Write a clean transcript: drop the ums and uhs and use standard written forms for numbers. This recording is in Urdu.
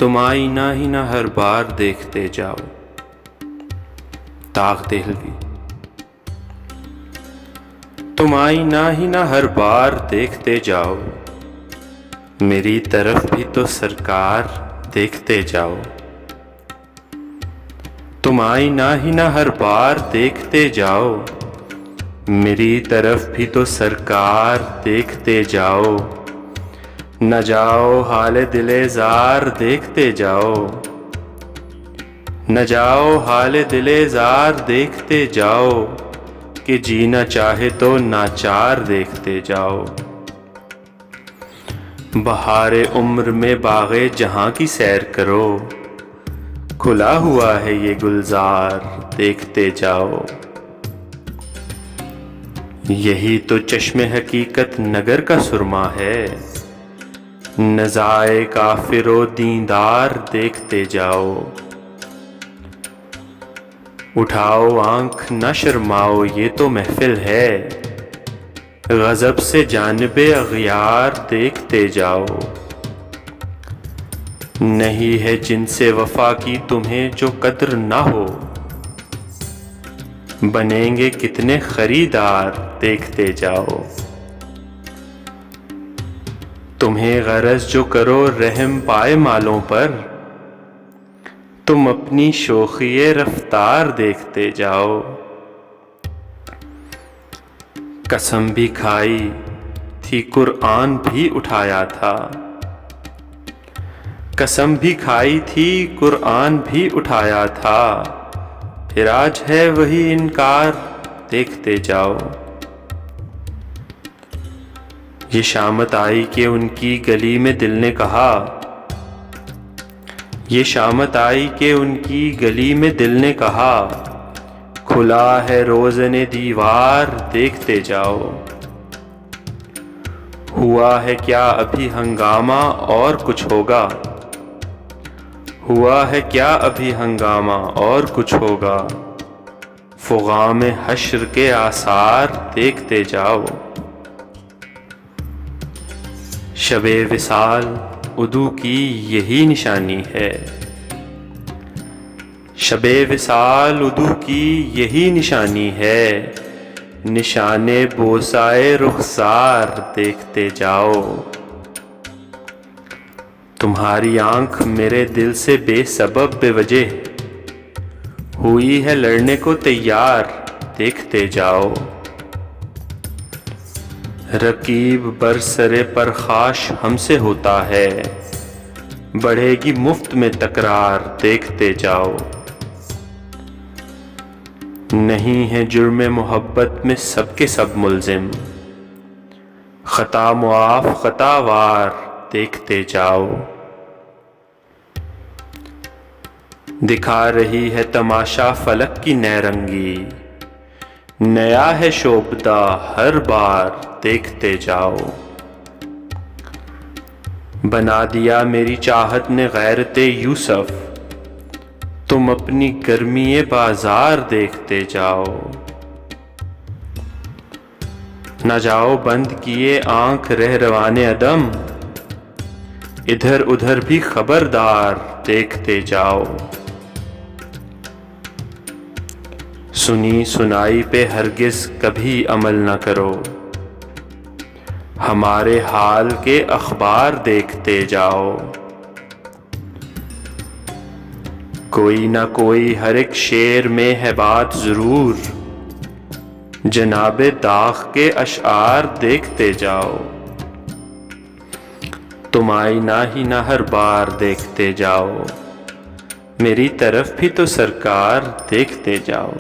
تم آئینہ ہی نہ ہر بار دیکھتے جاؤ. طاق دہلوی. تم آئینہ ہی نہ ہر بار دیکھتے جاؤ، میری طرف بھی تو سرکار دیکھتے جاؤ. تم آئینہ ہی نہ ہر بار دیکھتے جاؤ، میری طرف بھی تو سرکار دیکھتے جاؤ. نہ جاؤ حال دل زار دیکھتے جاؤ، نہ جاؤ حال دل زار دیکھتے جاؤ، کہ جینا چاہے تو ناچار دیکھتے جاؤ. بہار عمر میں باغ جہاں کی سیر کرو، کھلا ہوا ہے یہ گلزار دیکھتے جاؤ. یہی تو چشم حقیقت نگر کا سرما ہے، نظائے کافر و دیندار دیکھتے جاؤ. اٹھاؤ آنکھ نہ شرماؤ یہ تو محفل ہے، غضب سے جانب اغیار دیکھتے جاؤ. نہیں ہے جن سے وفا کی تمہیں جو قدر نہ ہو، بنیں گے کتنے خریدار دیکھتے جاؤ. تمہیں غرض جو کرو رحم پائے مالوں پر، تم اپنی شوخی رفتار دیکھتے جاؤ. قسم بھی کھائی تھی قرآن بھی اٹھایا تھا، قسم بھی کھائی تھی قرآن بھی اٹھایا تھا، پھر آج ہے وہی انکار دیکھتے جاؤ. یہ شامت آئی کہ ان کی گلی میں دل نے کہا، یہ شامت آئی کہ ان کی گلی میں دل نے کہا، کھلا ہے روزن دیوار دیکھتے جاؤ. ہوا ہے کیا ابھی ہنگامہ اور کچھ ہوگا، ہوا ہے کیا ابھی ہنگامہ اور کچھ ہوگا، فغام حشر کے آثار دیکھتے جاؤ. شب وصال عدو کی یہی نشانی ہے، شب وصال عدو کی یہی نشانی ہے، نشان بوسائے رخسار دیکھتے جاؤ. تمہاری آنکھ میرے دل سے بے سبب بے وجہ ہوئی ہے لڑنے کو تیار دیکھتے جاؤ. رقیب برسر پرخاش ہم سے ہوتا ہے، بڑھے گی مفت میں تکرار دیکھتے جاؤ. نہیں ہے جرم محبت میں سب کے سب ملزم، خطا معاف خطا وار دیکھتے جاؤ. دکھا رہی ہے تماشا فلک کی نئے رنگی، نیا ہے شوبدہ ہر بار دیکھتے جاؤ. بنا دیا میری چاہت نے غیرت یوسف، تم اپنی گرمی بازار دیکھتے جاؤ. نہ جاؤ بند کیے آنکھ رہروان عدم، ادھر ادھر بھی خبردار دیکھتے جاؤ. سنی سنائی پہ ہرگز کبھی عمل نہ کرو، ہمارے حال کے اخبار دیکھتے جاؤ. کوئی نہ کوئی ہر ایک شعر میں ہے بات ضرور، جناب داغ کے اشعار دیکھتے جاؤ. تم آئینہ ہی نہ ہر بار دیکھتے جاؤ، میری طرف بھی تو سرکار دیکھتے جاؤ.